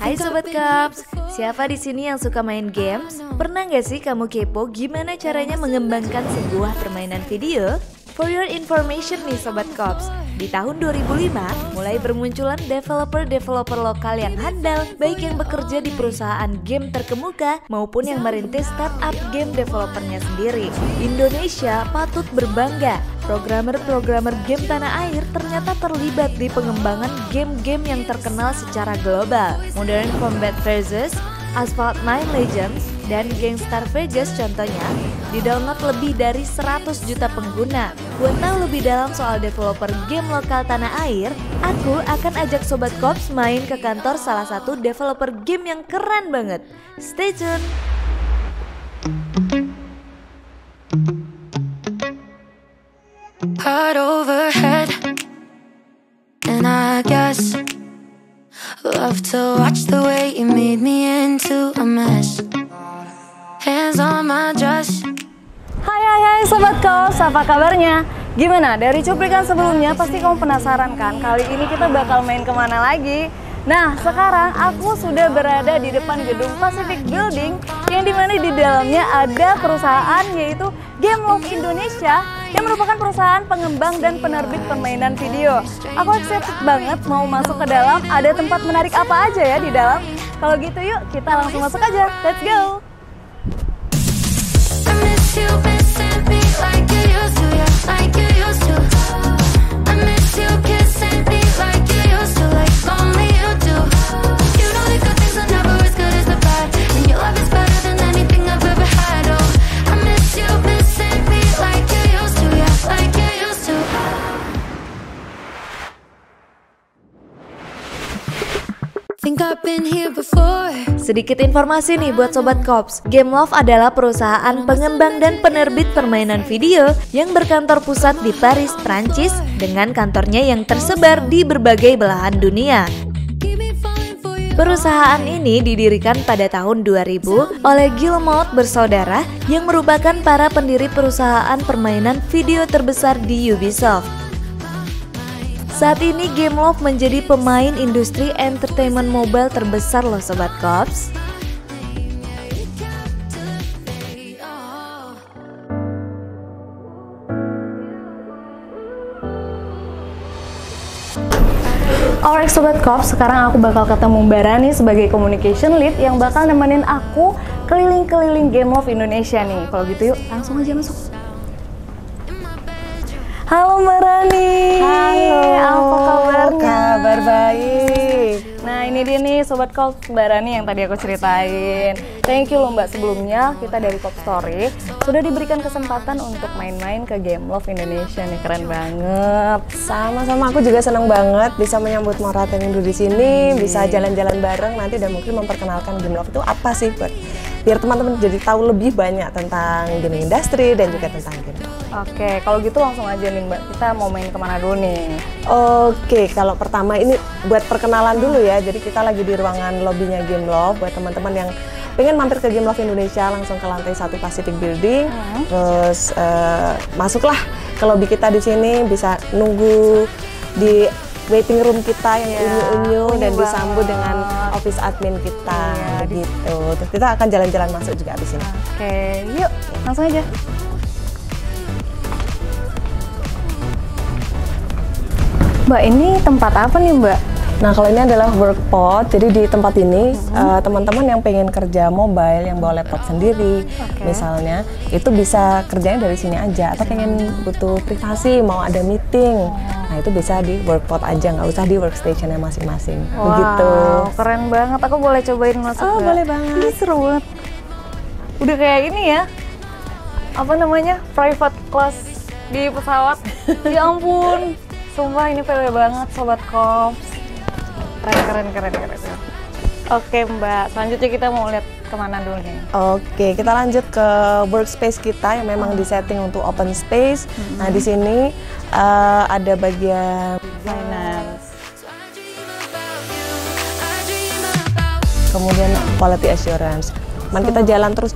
Hai Sobat Kops, siapa di sini yang suka main games? Pernah nggak sih kamu kepo gimana caranya mengembangkan sebuah permainan video? For your information nih Sobat Kops, di tahun 2005 mulai bermunculan developer-developer lokal yang handal, baik yang bekerja di perusahaan game terkemuka maupun yang merintis startup game developernya sendiri. Indonesia patut berbangga, programmer-programmer game tanah air ternyata terlibat di pengembangan game-game yang terkenal secara global. Modern Combat Versus, Asphalt 9 Legends, dan Gangstar Vegas contohnya di-download lebih dari 100 juta pengguna. Buat tahu lebih dalam soal developer game lokal tanah air, aku akan ajak Sobat Kops main ke kantor salah satu developer game yang keren banget. Stay tune! Heart overhead, and I guess love to watch the way you made me into a mess. Hands on my dress. Hai Sobat Kops, apa kabarnya? Gimana? Dari cuplikan sebelumnya pasti kamu penasaran kan? Kali ini kita bakal main kemana lagi? Nah, sekarang aku sudah berada di depan gedung Pacific Building yang dimana di dalamnya ada perusahaan yaitu Gameloft Indonesia yang merupakan perusahaan pengembang dan penerbit permainan video. Aku excited banget mau masuk ke dalam. Ada tempat menarik apa aja ya di dalam? Kalau gitu yuk kita langsung masuk aja. Let's go! You missing me like you used to, yeah, like you used to. I miss you kissing me like you used to, like only you do. You know the good things are never as good as the bad, and your love is better than anything I've ever had. Oh, I miss you missing me like you used to, yeah, like you used to. Think I've been here before. Sedikit informasi nih buat Sobat Kops, Gameloft adalah perusahaan pengembang dan penerbit permainan video yang berkantor pusat di Paris, Prancis dengan kantornya yang tersebar di berbagai belahan dunia. Perusahaan ini didirikan pada tahun 2000 oleh Guillemot bersaudara yang merupakan para pendiri perusahaan permainan video terbesar di Ubisoft. Saat ini Gameloft menjadi pemain industri entertainment mobile terbesar loh Sobat Kops. Alright Sobat Kops, sekarang aku bakal ketemu Mbak Rani sebagai communication lead yang bakal nemenin aku keliling-keliling Gameloft Indonesia nih. Kalau gitu yuk langsung aja masuk. Halo Mbak Rani. Halo. Apa kabarnya? Kabar baik. Nah ini dia nih Sobat Kops, Mbak Rani yang tadi aku ceritain. Thank you loh Mbak, sebelumnya kita dari Kops Story sudah diberikan kesempatan untuk main-main ke Gameloft Indonesia nih, keren banget. Sama-sama, aku juga senang banget bisa menyambut Morata Indo di sini, bisa jalan-jalan bareng nanti dan mungkin memperkenalkan Gameloft itu apa sih buat biar teman-teman jadi tahu lebih banyak tentang gaming industry dan juga tentang game. Oke, kalau gitu langsung aja nih Mbak, kita mau main kemana dulu nih? Oke, kalau pertama ini buat perkenalan dulu ya. Jadi kita lagi di ruangan lobbynya Gameloft. Buat teman-teman yang pengen mampir ke Gameloft Indonesia langsung ke lantai 1 Pacific Building. Terus masuklah ke lobby kita di sini, bisa nunggu di waiting room kita yang unyu-unyu dan disambut dengan office admin kita gitu. Terus kita akan jalan-jalan masuk juga di sini. Oke, yuk langsung aja. Mbak, ini tempat apa nih Mbak? Nah, kalau ini adalah workpot, jadi di tempat ini teman-teman yang pengen kerja mobile, yang bawa laptop sendiri, misalnya, itu bisa kerjanya dari sini aja. Atau pengen butuh privasi, mau ada meeting, nah itu bisa di workpot aja, nggak usah di workstationnya masing-masing. Wow, begitu. Keren banget. Aku boleh cobain masuk? Oh, boleh banget. Ini seru banget. Udah kayak ini ya, apa namanya, private class di pesawat. Ya ampun. Sumpah ini PW banget Sobat Kops. Keren. Oke Mbak, selanjutnya kita mau lihat kemana dulu nih? Oke, kita lanjut ke workspace kita yang memang disetting untuk open space. Nah, di sini ada bagian Finance. kemudian quality assurance. Kita jalan terus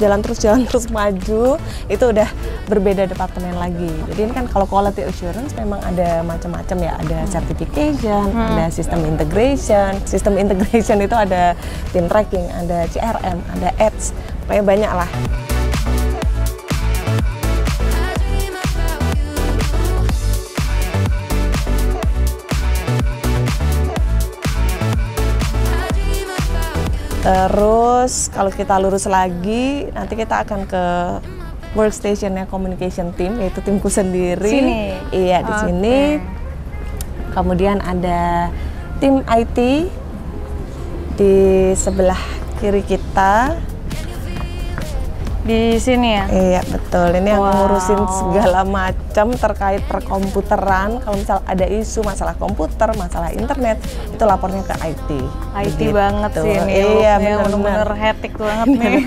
maju, itu udah berbeda departemen lagi. Jadi ini kan kalau quality assurance memang ada macam-macam ya, ada certification, ada system integration. System integration itu ada team tracking, ada CRM, ada ads, pokoknya banyak lah. Terus kalau kita lurus lagi, nanti kita akan ke workstationnya communication team, yaitu timku sendiri. Sini? Iya, di sini. Kemudian ada tim IT di sebelah kiri kita. Di sini ya? Iya, betul. Ini yang Wow. ngurusin segala macam terkait perkomputeran. Kalau misal ada isu masalah komputer, masalah internet, itu lapornya ke IT. IT Gitu. banget sih ini. Iya, bener-bener benar-benar. hectic banget nih.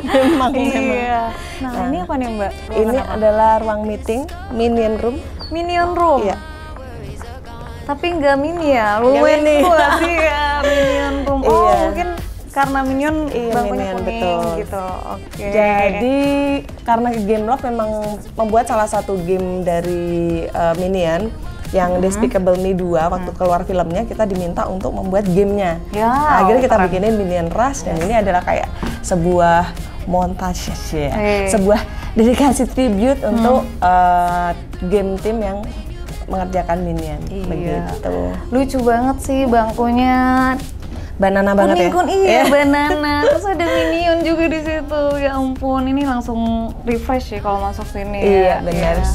Memang. Iya. Nah, ini apa nih Mbak? Ini adalah ruang meeting, minion room. Minion room. Iya. Tapi nggak mini ya, Nggak luwen mini. banget sih ya Minion room. Oh, Iya. mungkin karena Minion Iya, bangkunya Minion, kuning betul. gitu. Oke. Jadi karena Gameloft memang membuat salah satu game dari Minion yang Despicable Me 2 waktu keluar filmnya, kita diminta untuk membuat gamenya. Ya, Nah, akhirnya kita keren. bikinin Minion Rush, dan ini adalah kayak sebuah montage ya, sebuah dedikasi tribute untuk game tim yang mengerjakan Minion. Iya. Begitu. Lucu banget sih bangkunya. Banana banget ya. Kuning-kuning, iya, banana. Terus ada Minion juga di situ. Ya ampun, ini langsung refresh ya kalau masuk sini. Iya, ya. benar. Iya.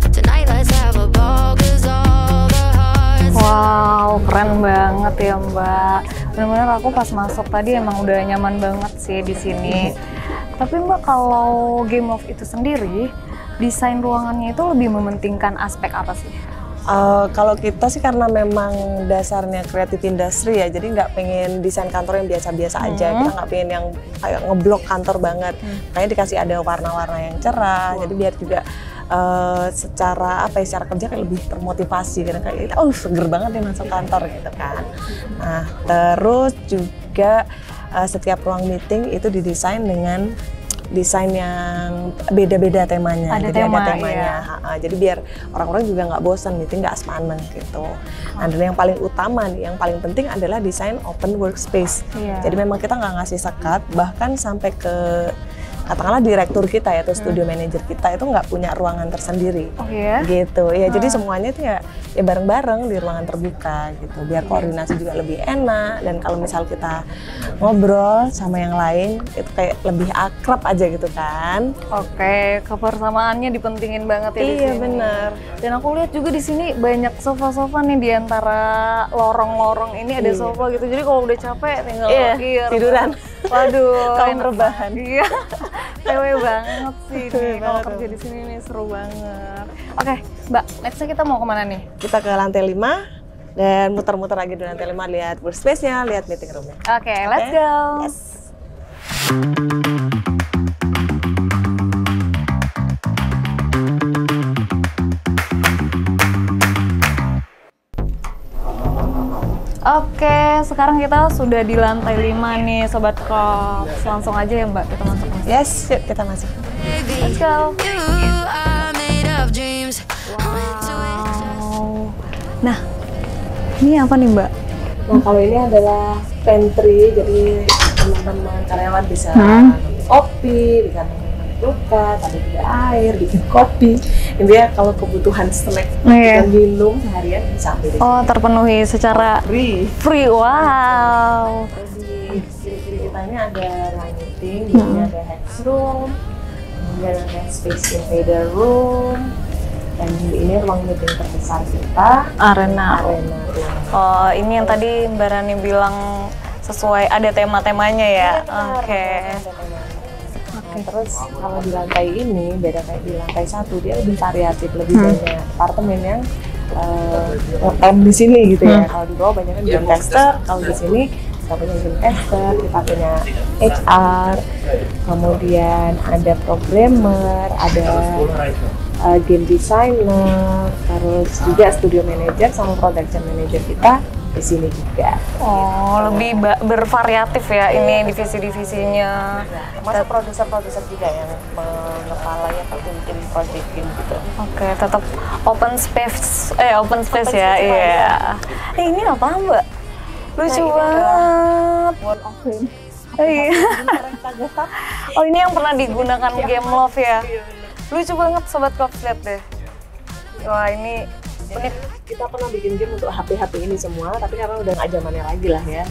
Tonight let's have a ball, 'cause all the hearts Wow, keren banget ya Mbak. Benar-benar aku pas masuk tadi emang udah nyaman banget sih di sini. Tapi Mbak, kalau Gameloft itu sendiri, desain ruangannya itu lebih mementingkan aspek apa sih? Kalau kita sih karena memang dasarnya kreatif industri ya, jadi nggak pengen desain kantor yang biasa-biasa aja. Kita nggak pengen yang kayak ngeblok kantor banget. Makanya dikasih ada warna-warna yang cerah. Jadi biar juga secara apa ya, secara kerja kayak lebih termotivasi. Karena kayak seger banget nih masuk kantor gitu kan. Nah, terus juga setiap ruang meeting itu didesain dengan desain yang beda-beda temanya. Ada Jadi tema, ada temanya. iya. Jadi biar orang-orang juga nggak bosan, meeting nggak sepaneng gitu. Nah, dan yang paling utama nih, yang paling penting adalah desain open workspace. Iya. Jadi memang kita nggak ngasih sekat, bahkan sampai ke katakanlah direktur kita ya, atau studio manager kita itu nggak punya ruangan tersendiri. Oh iya? Gitu ya. Jadi semuanya itu ya bareng-bareng di ruangan terbuka gitu, biar koordinasi juga lebih enak, dan kalau misal kita ngobrol sama yang lain itu kayak lebih akrab aja gitu kan. Oke, kebersamaannya dipentingin banget ya di sini. Iya, benar. Dan aku lihat juga di sini banyak sofa-sofa nih, di antara lorong-lorong ini ada sofa gitu. Jadi kalau udah capek tinggal tiduran. Waduh, Kaum enak rebahan. banget. Iya. Tewe banget sih nih kalau banget. kerja di sini nih, seru banget. Oke, Mbak, nextnya kita mau kemana nih? Kita ke lantai 5 dan muter-muter lagi di lantai 5, lihat workspace-nya, lihat meeting room-nya. Oke, let's go. Yes. Oke, sekarang kita sudah di lantai 5 nih, Sobat Kops. Langsung aja ya Mbak, kita masuk. Yes, yuk kita masuk. Let's go. you are made of dreams. Wow. Nah, ini apa nih Mbak? Nah, kalau ini adalah pantry, jadi teman-teman karyawan bisa kopi, bisa buka, ada juga air, bikin kopi. Intinya kalau kebutuhan snack Iya. dan minum seharian bisa ambil di Oh, terpenuhi secara free. free. Wow. Terus di kiri-kiri kita ini ada ruang meeting, di sini ada hex room, kemudian ada space invader room, dan ini ruang meeting terbesar kita, Arena. arena room. Oh, ini yang tadi Mbak Rani bilang sesuai, ada tema-temanya ya? Oke. Nah, terus kalau di lantai ini beda kayak di lantai 1, dia lebih variatif, lebih banyak apartemen yang ngetem di sini gitu ya. Kalau di bawah banyak kan game tester, kalau di sini kita punya game tester, kita punya HR, kemudian ada programmer, ada game designer, terus juga studio manager sama production manager kita di sini juga. Oh, lebih bervariatif ya ini divisi-divisinya. Masuk produser-produser juga yang mengepalai atau tim project game gitu. Oke, tetap open space ya. Iya. Ini apa, Mbak? Lucu banget. World of Game. Iya. Oh, ini yang pernah digunakan Game Love ya. Lucu banget Sobat Kops, lihat deh. Wah, ini unik. Kita pernah bikin game untuk HP-HP ini semua, tapi karena udah nggak zamannya lagi lah ya.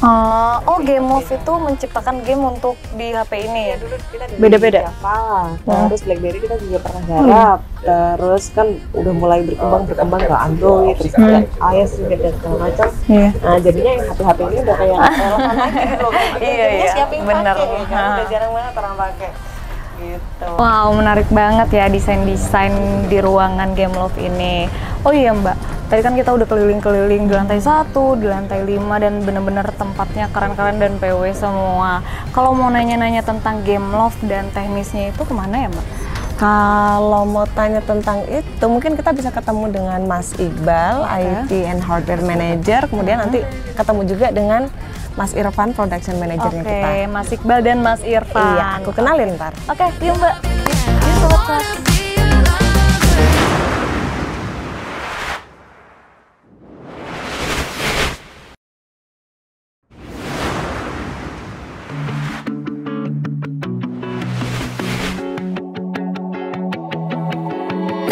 Oh, Game Love itu menciptakan game untuk di HP ini. Dulu kita di Beda-beda. Java, terus BlackBerry kita juga pernah garap, terus kan udah mulai berkembang ke Android, terus ada iOS juga dan segala macam. Iya. Nah, jadinya yang HP-HP ini udah kayak relevan lagi gitu loh. Iya, iya, Siapa yang bener. pakai, kan? Udah jarang banget orang pakai. Gitu. Wow, menarik banget ya desain-desain di ruangan Game Love ini. Oh iya Mbak, tadi kan kita udah keliling-keliling di lantai 1, di lantai 5 dan bener-bener tempatnya keren-keren dan PW semua. Kalau mau nanya-nanya tentang Game Love dan teknisnya itu kemana ya Mbak? Kalau mau tanya tentang itu, mungkin kita bisa ketemu dengan Mas Iqbal, IT and Hardware Manager. Kemudian nanti ketemu juga dengan Mas Irfan, Production Managernya kita. Oke, Mas Iqbal dan Mas Irfan. Iya, aku kenalin ntar. Oke, yuk Mbak. Yuk Sobat Kops.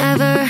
Never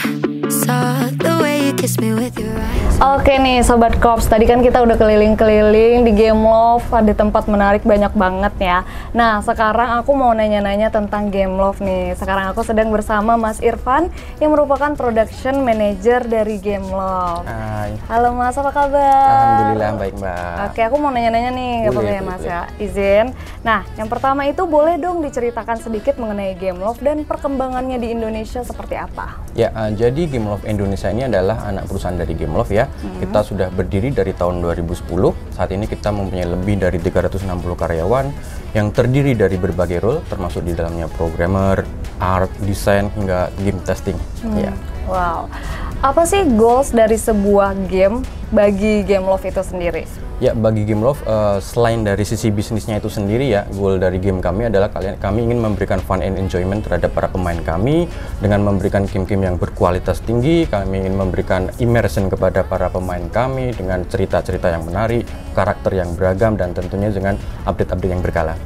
saw the way you kiss me with your eyes. Oke nih Sobat Kops, tadi kan kita udah keliling-keliling di Game Love, ada tempat menarik banyak banget ya. Nah sekarang aku mau nanya-nanya tentang Game Love nih. Sekarang aku sedang bersama Mas Irfan yang merupakan Production Manager dari Game Love. Hai. Halo Mas, apa kabar? Alhamdulillah baik Mbak. Oke, aku mau nanya-nanya nih, nggak Boleh, apa-apa ya Mas ya, izin. Nah, yang pertama itu boleh dong diceritakan sedikit mengenai Game Love dan perkembangannya di Indonesia seperti apa? Ya, jadi Game Love Indonesia ini adalah anak perusahaan dari Game Love ya. Kita sudah berdiri dari tahun 2010. Saat ini kita mempunyai lebih dari 360 karyawan yang terdiri dari berbagai role, termasuk di dalamnya programmer, art, desain, hingga game testing. Ya. Wow, apa sih goals dari sebuah game bagi Game Love itu sendiri? Ya, bagi Game Love, selain dari sisi bisnisnya itu sendiri ya, goal dari game kami adalah kami ingin memberikan fun and enjoyment terhadap para pemain kami dengan memberikan game-game yang berkualitas tinggi. Kami ingin memberikan immersion kepada para pemain kami dengan cerita-cerita yang menarik, karakter yang beragam, dan tentunya dengan update-update yang berkala.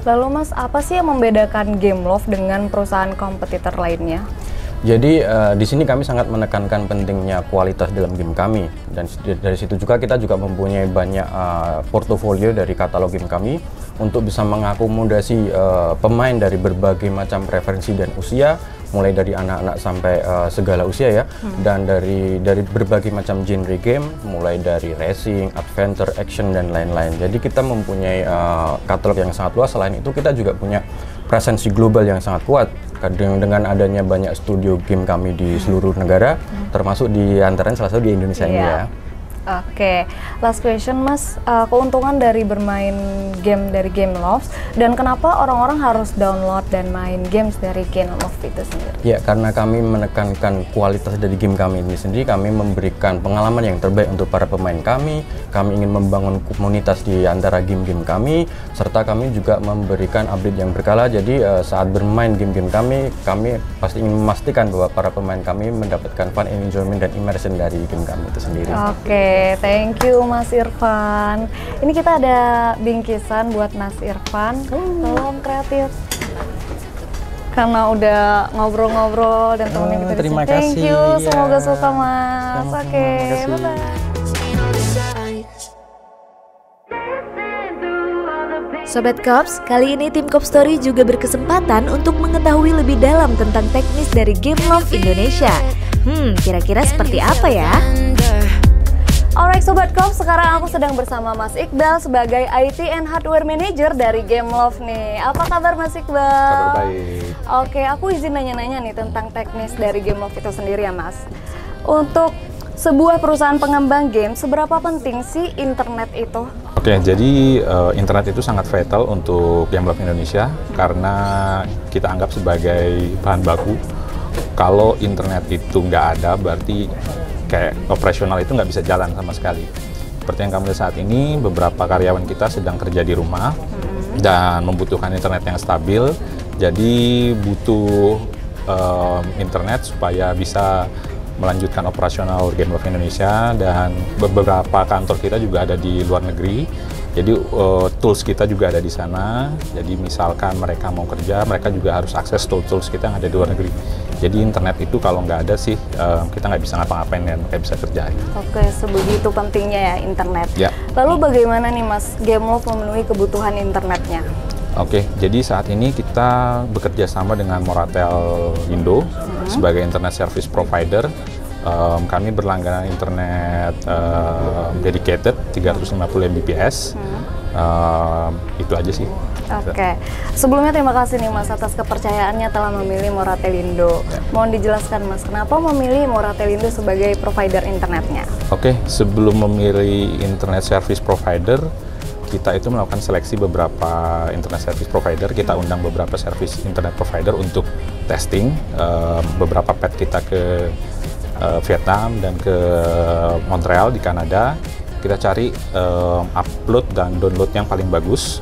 Lalu Mas, apa sih yang membedakan Game Love dengan perusahaan kompetitor lainnya? Jadi di sini kami sangat menekankan pentingnya kualitas dalam game kami, dan dari situ juga kita juga mempunyai banyak portofolio dari katalog game kami untuk bisa mengakomodasi pemain dari berbagai macam preferensi dan usia, mulai dari anak-anak sampai segala usia ya, dan dari berbagai macam genre game, mulai dari racing, adventure, action, dan lain-lain. Jadi kita mempunyai katalog yang sangat luas. Selain itu kita juga punya presensi global yang sangat kuat dengan adanya banyak studio game kami di seluruh negara, termasuk di antaranya salah satu di Indonesia ini ya. Oke, last question Mas, keuntungan dari bermain game dari Game Love dan kenapa orang-orang harus download dan main games dari Game Love itu sendiri? Ya, karena kami menekankan kualitas dari game kami ini sendiri, kami memberikan pengalaman yang terbaik untuk para pemain kami ingin membangun komunitas di antara game-game kami, serta kami juga memberikan update yang berkala. Jadi saat bermain game-game kami pasti ingin memastikan bahwa para pemain kami mendapatkan fun and enjoyment dan immersion dari game kami itu sendiri. Oke, thank you Mas Irfan. Ini kita ada bingkisan buat Mas Irfan. Tolong kreatif. Karena udah ngobrol-ngobrol dan temenin kita di Terima sini. Thank kasih, you, ya. semoga suka Mas. Sama-sama, Oke, makasih. bye-bye. Sobat Kops, kali ini tim Kops Story juga berkesempatan untuk mengetahui lebih dalam tentang teknis dari Game Love Indonesia. Kira-kira seperti apa ya? Alright Sobat Kops, sekarang aku sedang bersama Mas Iqbal sebagai IT and Hardware Manager dari Game Love nih. Apa kabar Mas Iqbal? Kabar baik. Oke, aku izin nanya-nanya nih tentang teknis dari Game Love itu sendiri ya Mas. Untuk sebuah perusahaan pengembang game, seberapa penting sih internet itu? Oke, jadi internet itu sangat vital untuk Game Love Indonesia karena kita anggap sebagai bahan baku. Kalau internet itu nggak ada, berarti kayak operasional itu nggak bisa jalan sama sekali. Seperti yang kamu lihat saat ini, beberapa karyawan kita sedang kerja di rumah dan membutuhkan internet yang stabil. Jadi butuh internet supaya bisa melanjutkan operasional Game Love Indonesia, dan beberapa kantor kita juga ada di luar negeri. Jadi tools kita juga ada di sana. Jadi misalkan mereka mau kerja, mereka juga harus akses tools kita yang ada di luar negeri. Jadi internet itu kalau nggak ada sih kita nggak bisa ngapa-ngapain dan nggak bisa kerja. Oke, sebegitu pentingnya ya internet. Ya. Lalu bagaimana nih Mas Game Love memenuhi kebutuhan internetnya? Oke, jadi saat ini kita bekerja sama dengan Moratel Indo sebagai internet service provider. Kami berlangganan internet dedicated 350 Mbps. Itu aja sih. Oke, sebelumnya terima kasih nih Mas atas kepercayaannya telah memilih Moratel Indo. Mohon dijelaskan Mas, kenapa memilih Moratel Indo sebagai provider internetnya? Oke, sebelum memilih internet service provider, kita itu melakukan seleksi beberapa internet service provider. Kita undang beberapa service internet provider untuk testing. Beberapa pet kita ke Vietnam dan ke Montreal di Kanada. Kita cari upload dan download yang paling bagus,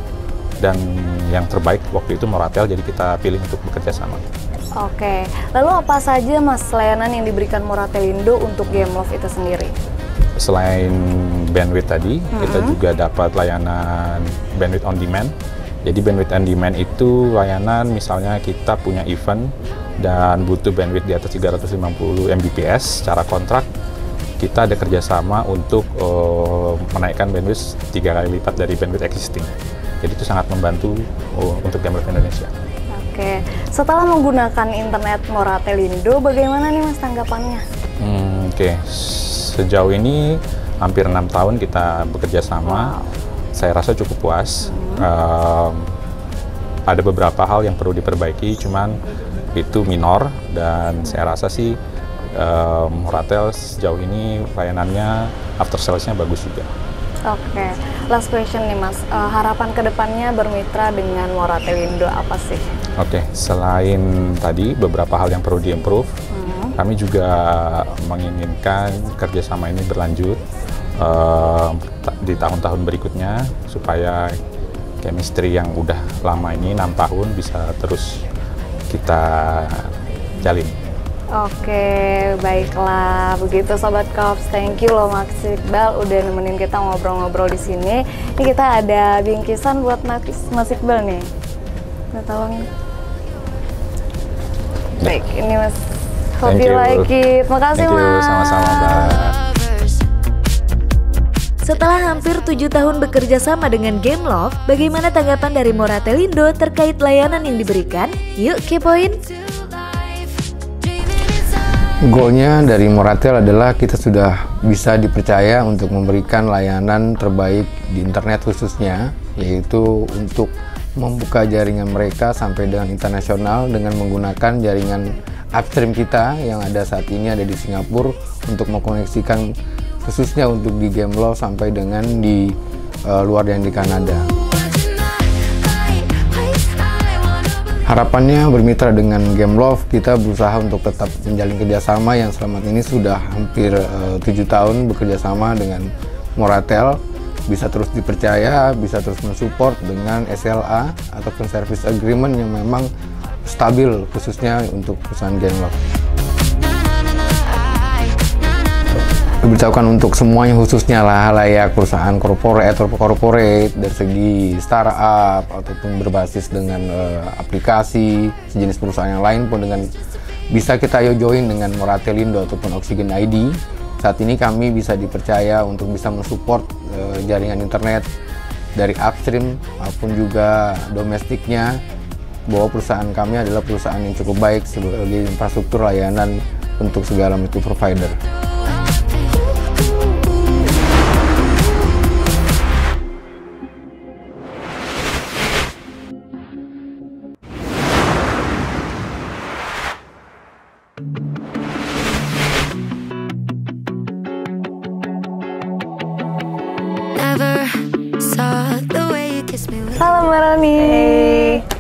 dan yang terbaik waktu itu Moratel, jadi kita pilih untuk bekerja sama. Oke, lalu apa saja Mas layanan yang diberikan Moratel Indo untuk Game Love itu sendiri? Selain bandwidth tadi, kita juga dapat layanan bandwidth on demand. Jadi bandwidth on demand itu layanan misalnya kita punya event dan butuh bandwidth di atas 350 Mbps secara kontrak, kita ada kerjasama untuk menaikkan bandwidth 3 kali lipat dari bandwidth existing. Jadi itu sangat membantu untuk Game Love Indonesia. Oke, setelah menggunakan internet Moratel Indo, bagaimana nih Mas tanggapannya? Oke, sejauh ini hampir 6 tahun kita bekerja sama. Saya rasa cukup puas. Ada beberapa hal yang perlu diperbaiki, cuman itu minor, dan saya rasa sih Moratel sejauh ini layanannya after sales-nya bagus juga. Oke, last question nih Mas, harapan kedepannya bermitra dengan Moratel Indo apa sih? Oke, selain tadi beberapa hal yang perlu diimprove, kami juga menginginkan kerjasama ini berlanjut di tahun-tahun berikutnya, supaya chemistry yang udah lama ini 6 tahun bisa terus kita jalin. Oke, baiklah. Begitu Sobat Kops, thank you loh Mas Iqbal udah nemenin kita ngobrol-ngobrol di sini. Ini kita ada bingkisan buat Mas Iqbal nih. Udah tolong. Baik, ini Mas. Hope you like it. Makasih Mas. Sama-sama Mbak. Setelah hampir 7 tahun bekerja sama dengan Game Love, bagaimana tanggapan dari Moratel Indo terkait layanan yang diberikan? Yuk kepoin! Goalnya dari Moratel adalah kita sudah bisa dipercaya untuk memberikan layanan terbaik di internet khususnya, yaitu untuk membuka jaringan mereka sampai dengan internasional dengan menggunakan jaringan upstream kita yang ada saat ini ada di Singapura, untuk mengkoneksikan khususnya untuk di Game Love sampai dengan di luar yang di Kanada. Harapannya bermitra dengan Game Love, kita berusaha untuk tetap menjalin kerjasama yang selama ini sudah hampir 7 tahun bekerja sama dengan Moratel, bisa terus dipercaya, bisa terus mensupport dengan SLA ataupun service agreement yang memang stabil khususnya untuk perusahaan Game Love. Diberitahukan untuk semuanya, khususnya layak perusahaan corporate dari segi startup ataupun berbasis dengan aplikasi sejenis perusahaan yang lain pun dengan bisa kita join dengan Moratel Indo ataupun Oxygen ID. Saat ini kami bisa dipercaya untuk bisa mensupport jaringan internet dari upstream maupun juga domestiknya, bahwa perusahaan kami adalah perusahaan yang cukup baik sebagai infrastruktur layanan untuk segala macam provider. Halo Mbak Rani.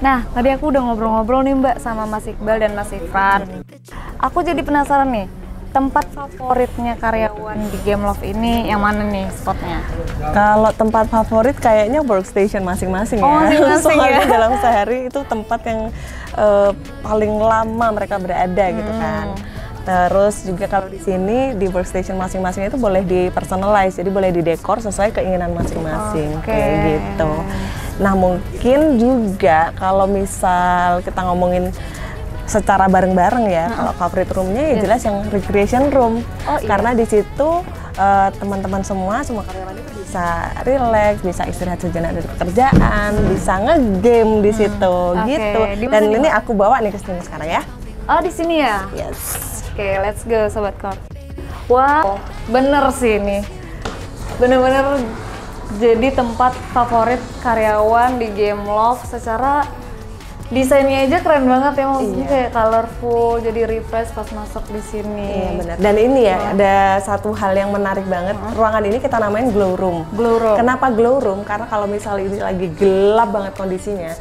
Nah, tadi aku udah ngobrol-ngobrol nih Mbak sama Mas Iqbal dan Mas Ifran. Aku jadi penasaran nih, tempat favoritnya karyawan di Game Love ini yang mana nih spotnya? Kalau tempat favorit kayaknya workstation masing-masing Oh, ya. masing-masing Soalnya ya. dalam sehari itu tempat yang paling lama mereka berada gitu kan. Terus juga kalau di sini di workstation masing-masing itu boleh di personalize, jadi boleh didekor sesuai keinginan masing-masing kayak gitu. Nah mungkin juga kalau misal kita ngomongin secara bareng-bareng ya, kalau favorite roomnya ya jelas yang recreation room, karena di situ teman-teman semua karyawan itu bisa relax, bisa istirahat sejenak dari pekerjaan, bisa ngegame di situ gitu. Dan ini aku bawa nih ke sini sekarang ya. Oh di sini ya? Yes. Oke, let's go Sobat Corp. Wow, bener sih ini. Bener-bener jadi tempat favorit karyawan di Game Love. Secara desainnya aja keren banget ya, maksudnya kayak colorful, jadi refresh pas masuk di sini. Iya benar. Dan ini ya ada satu hal yang menarik banget. Ruangan ini kita namain glow room. Glow room. Kenapa glow room? Karena kalau misalnya ini lagi gelap banget kondisinya,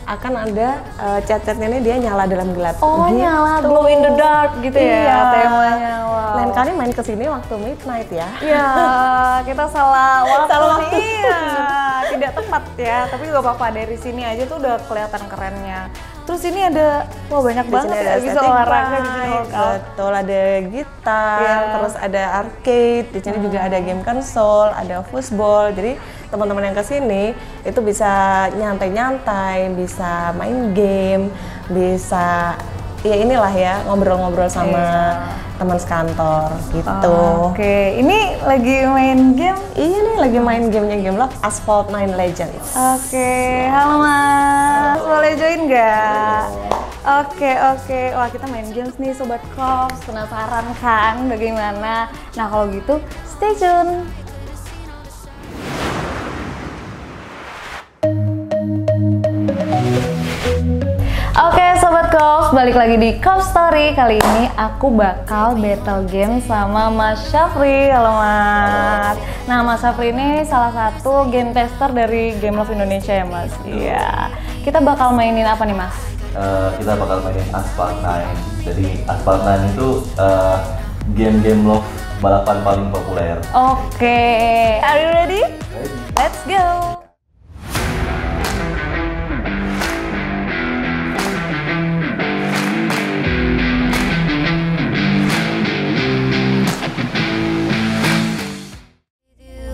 akan ada cat-catnya ini dia nyala dalam gelap. Oh gitu. nyala, glow in the dark gitu ya Iya. temanya. Wow. Lain kali main ke sini waktu midnight ya. Iya, kita salah waktu. Salah waktu. Iya, tidak tepat ya. Tapi gak apa-apa, dari sini aja tuh udah kelihatan kerennya. Terus ini ada, wah banyak Di banget sini ya, ada bisa static olahraga, bisa bike, workout. betul, ada gitar, Iya. terus ada arcade, di sini juga ada game konsol, ada football. Jadi teman-teman yang kesini itu bisa nyantai-nyantai, bisa main game, bisa ya inilah ya ngobrol-ngobrol sama teman sekantor gitu. Oke, ini lagi main game. Iya nih lagi main gamenya Game Love, Asphalt 9 Legends. Oke, halo Mas, boleh join nggak? Oke, wah kita main games nih Sobat Cops, penasaran kan bagaimana? Nah kalau gitu, stay tune. Oke Sobat Cops, balik lagi di Cops Story. Kali ini aku bakal battle game sama Mas Syafri. Halo Mas. Nah Mas Syafri ini salah satu game tester dari Game Love Indonesia ya Mas. Iya. Kita bakal mainin apa nih Mas? Kita bakal mainin Asphalt 9. Jadi Asphalt 9 itu game love balapan paling populer. Oke, are you ready? Let's go.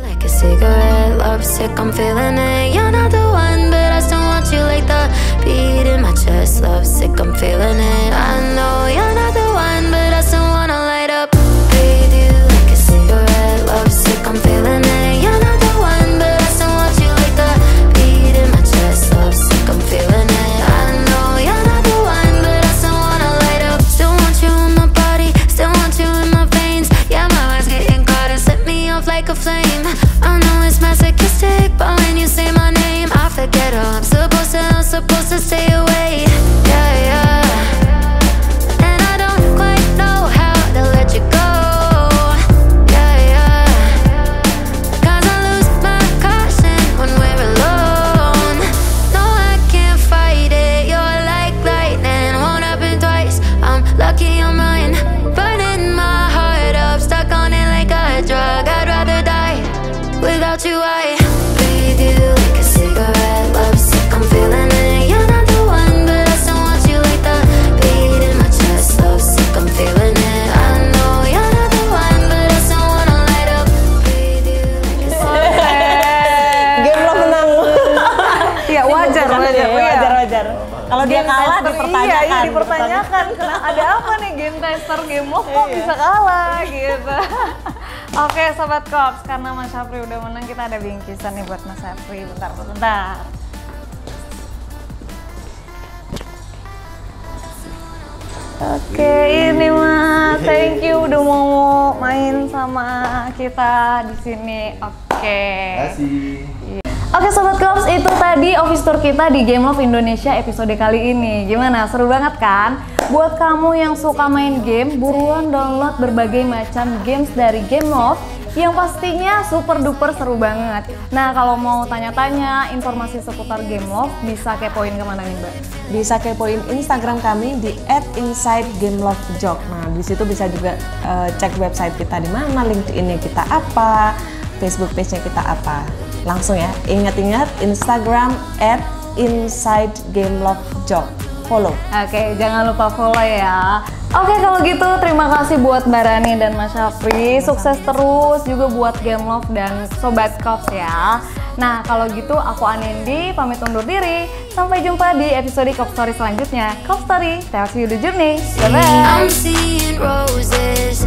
Like a cigarette, lovesick, I'm feeling it. You're not the one, but I still want you like the beat in my chest. Lovesick, I'm feeling it. I know you're not the one, but I still wanna light up. Breathe you like a cigarette, lovesick, I'm feeling it. You're not the one, but I still want you like the beat in my chest. Lovesick, I'm feeling it. I know you're not the one, but I still wanna light up. Still want you in my body, still want you in my veins. Yeah, my mind's getting caught and set me off like a flame. I know it's masochistic, but when you say my name, I forget how I'm supposed to stay away. Yeah, yeah. And I don't quite know how to let you go. Yeah, yeah. 'Cause I lose my caution when we're alone. No, I can't fight it. You're like lightning, won't happen twice. I'm lucky I'm mine, burning my heart up, stuck on it like a drug. I'd rather die without you. I breathe you like a cigarette, lovesick, I'm feeling it. You're not the one, but I still want you like the beat in my chest. Lovesick, I'm feeling it. I know you're not the one, but I still wanna light up. Breathe you like a cigarette. Game Love menang. Iya wajar. Wajar. Kalau dia kalah dipertanyakan. Iya, dipertanyakan. Ada apa nih game tester Game Love kok bisa kalah gitu. Oke Sobat Cops, karena Mas Syafri udah menang, kita ada bingkisan nih buat Mas Syafri. Bentar. Oke, ini Mas, thank you udah mau main sama kita di sini. Oke. Oke Sobat Cops, itu tadi office tour kita di Game Love Indonesia episode kali ini. Gimana? Seru banget kan? Buat kamu yang suka main game, buruan download berbagai macam games dari Game Love yang pastinya super duper seru banget. Nah, kalau mau tanya-tanya informasi seputar Game Love bisa kepoin kemana nih, Mbak? Bisa kepoin Instagram kami di @insidegamelovejog. Nah, di situ bisa juga cek website kita di mana, LinkedIn-nya kita apa, Facebook page-nya kita apa. Langsung ya, ingat-ingat Instagram @insidegamelovejog. Follow. Oke, jangan lupa follow ya. Oke, kalau gitu terima kasih buat Mbak Rani dan Mas Syafri. Sukses terus juga buat Game Love dan Sobat Cops ya. Nah, kalau gitu aku Anindi pamit undur diri. Sampai jumpa di episode Cop Story selanjutnya. Cop Story tells you the journey. Bye-bye. I'm seeing roses.